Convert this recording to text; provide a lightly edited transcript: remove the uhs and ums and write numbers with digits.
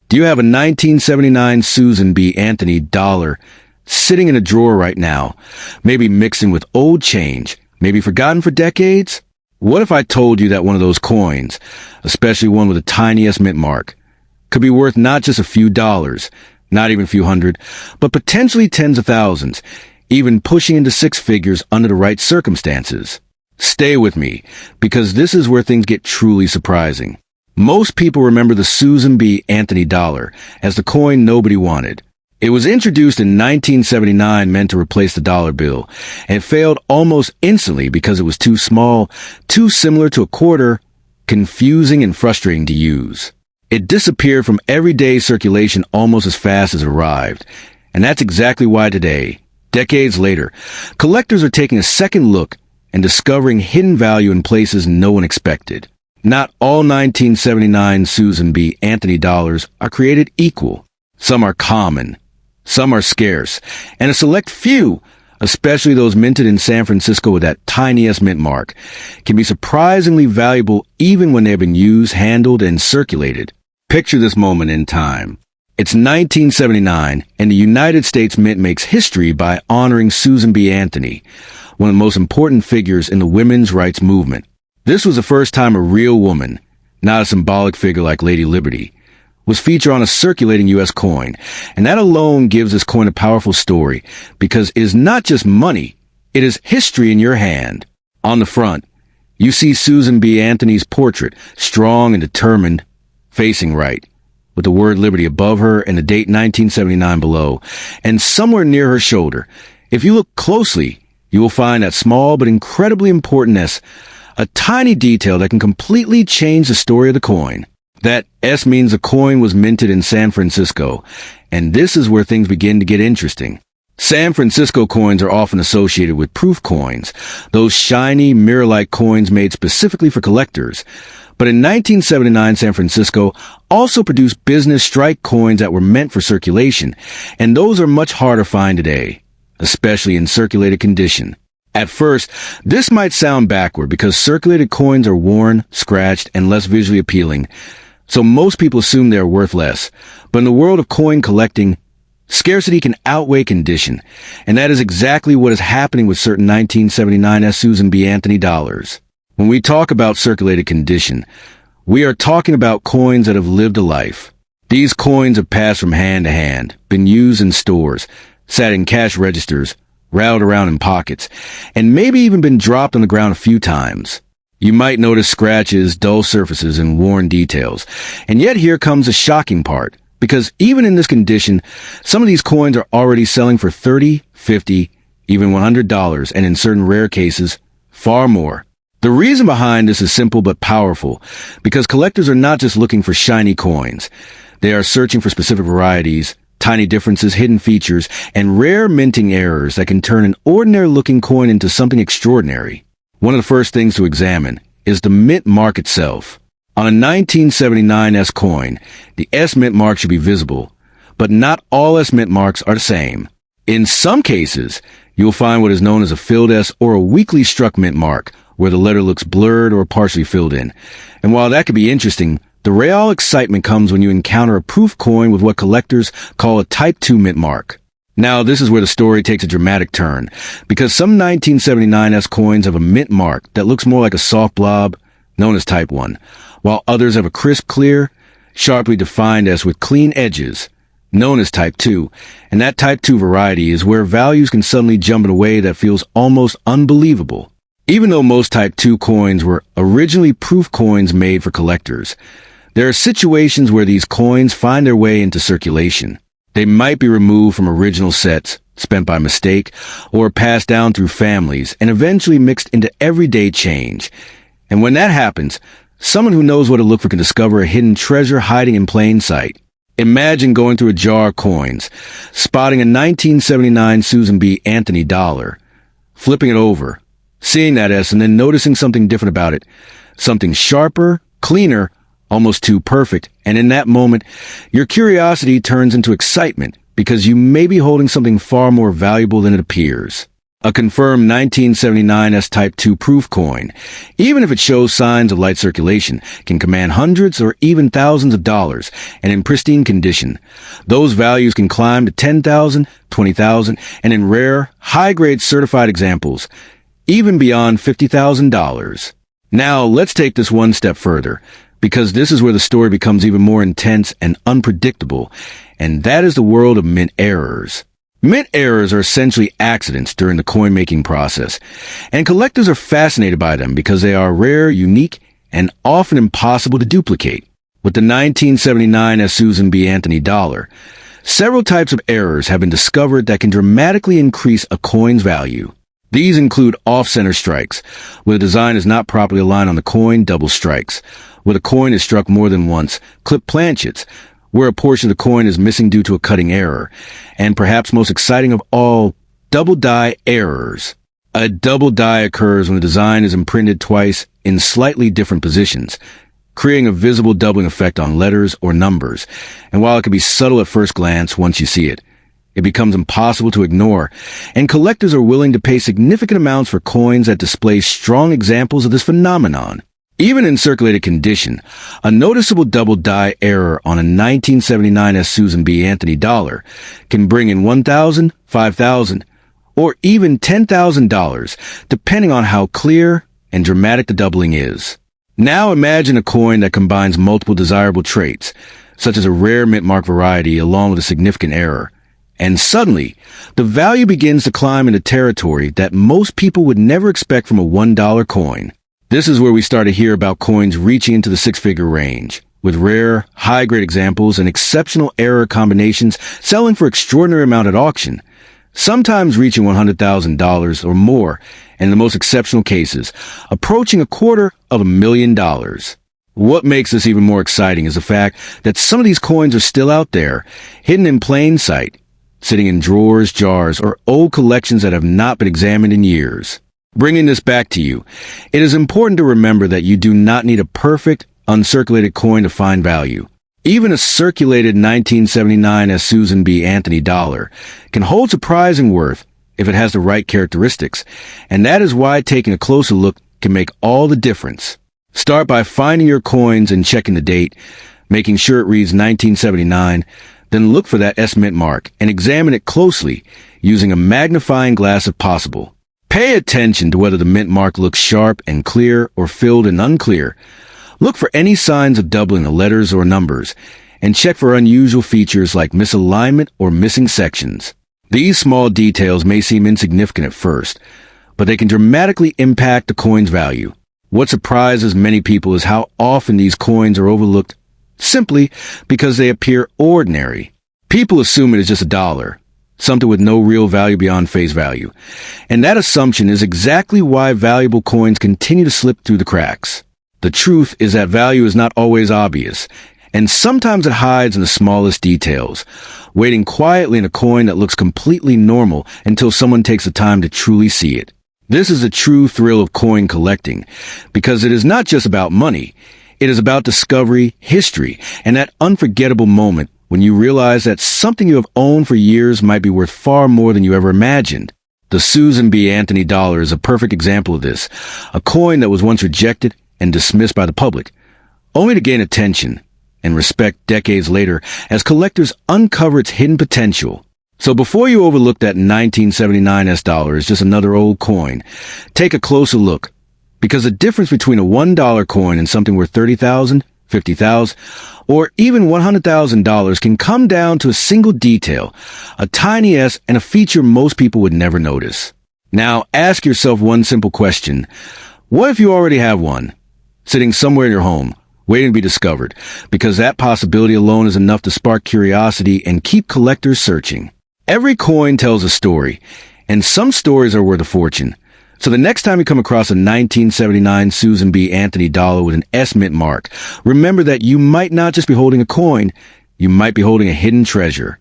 Do you have a 1979 Susan B. Anthony dollar sitting in a drawer right now, maybe mixing with old change, maybe forgotten for decades? What if I told you that one of those coins, especially one with the tiniest mint mark, could be worth not just a few dollars, not even a few hundred, but potentially tens of thousands, even pushing into six figures under the right circumstances? Stay with me, because this is where things get truly surprising. Most people remember the Susan B. Anthony dollar as the coin nobody wanted. It was introduced in 1979 meant to replace the dollar bill, and failed almost instantly because it was too small, too similar to a quarter, confusing and frustrating to use. It disappeared from everyday circulation almost as fast as it arrived, and that's exactly why today, decades later, collectors are taking a second look and discovering hidden value in places no one expected. Not all 1979 Susan B. Anthony dollars are created equal. Some are common. Some are scarce, and a select few, especially those minted in San Francisco with that tiniest mint mark, can be surprisingly valuable even when they've been used, handled, and circulated. Picture this moment in time. It's 1979, and the United States Mint makes history by honoring Susan B. Anthony, one of the most important figures in the women's rights movement. This was the first time a real woman, not a symbolic figure like Lady Liberty, was featured on a circulating U.S. coin, and that alone gives this coin a powerful story, because it is not just money, it is history in your hand. On the front, you see Susan B. Anthony's portrait, strong and determined, facing right, with the word Liberty above her and the date 1979 below, and somewhere near her shoulder, if you look closely, you will find that small but incredibly important S, a tiny detail that can completely change the story of the coin. That S means the coin was minted in San Francisco, and this is where things begin to get interesting. San Francisco coins are often associated with proof coins, those shiny, mirror-like coins made specifically for collectors. But in 1979, San Francisco also produced business strike coins that were meant for circulation, and those are much harder to find today, especially in circulated condition. At first, this might sound backward because circulated coins are worn, scratched, and less visually appealing, so most people assume they are worth less. But in the world of coin collecting, scarcity can outweigh condition, and that is exactly what is happening with certain 1979 Susan B. Anthony dollars. When we talk about circulated condition, we are talking about coins that have lived a life. These coins have passed from hand to hand, been used in stores, sat in cash registers, rattled around in pockets, and maybe even been dropped on the ground a few times. You might notice scratches, dull surfaces, and worn details. And yet here comes the shocking part, because even in this condition, some of these coins are already selling for $30, $50, even $100, and in certain rare cases, far more. The reason behind this is simple but powerful, because collectors are not just looking for shiny coins. They are searching for specific varieties, tiny differences, hidden features, and rare minting errors that can turn an ordinary-looking coin into something extraordinary. One of the first things to examine is the mint mark itself. On a 1979 S coin, the S mint mark should be visible, but not all S mint marks are the same. In some cases, you'll find what is known as a filled S or a weakly struck mint mark, where the letter looks blurred or partially filled in. And while that can be interesting, the real excitement comes when you encounter a proof coin with what collectors call a Type 2 mint mark. Now, this is where the story takes a dramatic turn, because some 1979 S coins have a mint mark that looks more like a soft blob, known as Type 1, while others have a crisp, clear, sharply defined S with clean edges, known as Type 2, and that Type 2 variety is where values can suddenly jump in a way that feels almost unbelievable. Even though most Type 2 coins were originally proof coins made for collectors, there are situations where these coins find their way into circulation. They might be removed from original sets, spent by mistake, or passed down through families, and eventually mixed into everyday change. And when that happens, someone who knows what to look for can discover a hidden treasure hiding in plain sight. Imagine going through a jar of coins, spotting a 1979 Susan B. Anthony dollar, flipping it over, seeing that S, and then noticing something different about it. Something sharper, cleaner, almost too perfect, and in that moment, your curiosity turns into excitement because you may be holding something far more valuable than it appears. A confirmed 1979 S-Type 2 proof coin, even if it shows signs of light circulation, can command hundreds or even thousands of dollars, and in pristine condition. Those values can climb to 10,000, 20,000, and in rare, high-grade certified examples, even beyond $50,000. Now, let's take this one step further, because this is where the story becomes even more intense and unpredictable, and that is the world of mint errors. Mint errors are essentially accidents during the coin-making process, and collectors are fascinated by them because they are rare, unique, and often impossible to duplicate. With the 1979 S. Susan B. Anthony dollar, several types of errors have been discovered that can dramatically increase a coin's value. These include off-center strikes, where the design is not properly aligned on the coin, double strikes, where the coin is struck more than once, clip planchets, where a portion of the coin is missing due to a cutting error, and perhaps most exciting of all, double die errors. A double die occurs when the design is imprinted twice in slightly different positions, creating a visible doubling effect on letters or numbers, and while it can be subtle at first glance once you see it, it becomes impossible to ignore, and collectors are willing to pay significant amounts for coins that display strong examples of this phenomenon. Even in circulated condition, a noticeable double die error on a 1979 S. Susan B. Anthony dollar can bring in $1,000, $5,000, or even $10,000, depending on how clear and dramatic the doubling is. Now imagine a coin that combines multiple desirable traits, such as a rare mint mark variety along with a significant error. And suddenly, the value begins to climb into territory that most people would never expect from a $1 coin. This is where we start to hear about coins reaching into the six-figure range, with rare, high-grade examples and exceptional error combinations selling for extraordinary amount at auction, sometimes reaching $100,000 or more, and in the most exceptional cases, approaching $250,000. What makes this even more exciting is the fact that some of these coins are still out there, hidden in plain sight, sitting in drawers, jars, or old collections that have not been examined in years. Bringing this back to you, it is important to remember that you do not need a perfect, uncirculated coin to find value. Even a circulated 1979 S. Susan B. Anthony dollar can hold surprising worth if it has the right characteristics, and that is why taking a closer look can make all the difference. Start by finding your coins and checking the date, making sure it reads 1979, then look for that S mint mark and examine it closely using a magnifying glass if possible. Pay attention to whether the mint mark looks sharp and clear or filled and unclear. Look for any signs of doubling of letters or numbers, and check for unusual features like misalignment or missing sections. These small details may seem insignificant at first, but they can dramatically impact the coin's value. What surprises many people is how often these coins are overlooked simply because they appear ordinary. People assume it is just a dollar, something with no real value beyond face value. And that assumption is exactly why valuable coins continue to slip through the cracks. The truth is that value is not always obvious, and sometimes it hides in the smallest details, waiting quietly in a coin that looks completely normal until someone takes the time to truly see it. This is the true thrill of coin collecting, because it is not just about money. It is about discovery, history, and that unforgettable moment when you realize that something you have owned for years might be worth far more than you ever imagined. The Susan B. Anthony dollar is a perfect example of this, a coin that was once rejected and dismissed by the public, only to gain attention and respect decades later as collectors uncover its hidden potential. So before you overlook that 1979 S dollar as just another old coin, take a closer look, because the difference between a $1 coin and something worth $30,000, $50,000, or even $100,000 can come down to a single detail, a tiny S and a feature most people would never notice. Now ask yourself one simple question. What if you already have one, sitting somewhere in your home, waiting to be discovered? Because that possibility alone is enough to spark curiosity and keep collectors searching. Every coin tells a story, and some stories are worth a fortune. So the next time you come across a 1979 Susan B. Anthony dollar with an S mint mark, remember that you might not just be holding a coin, you might be holding a hidden treasure.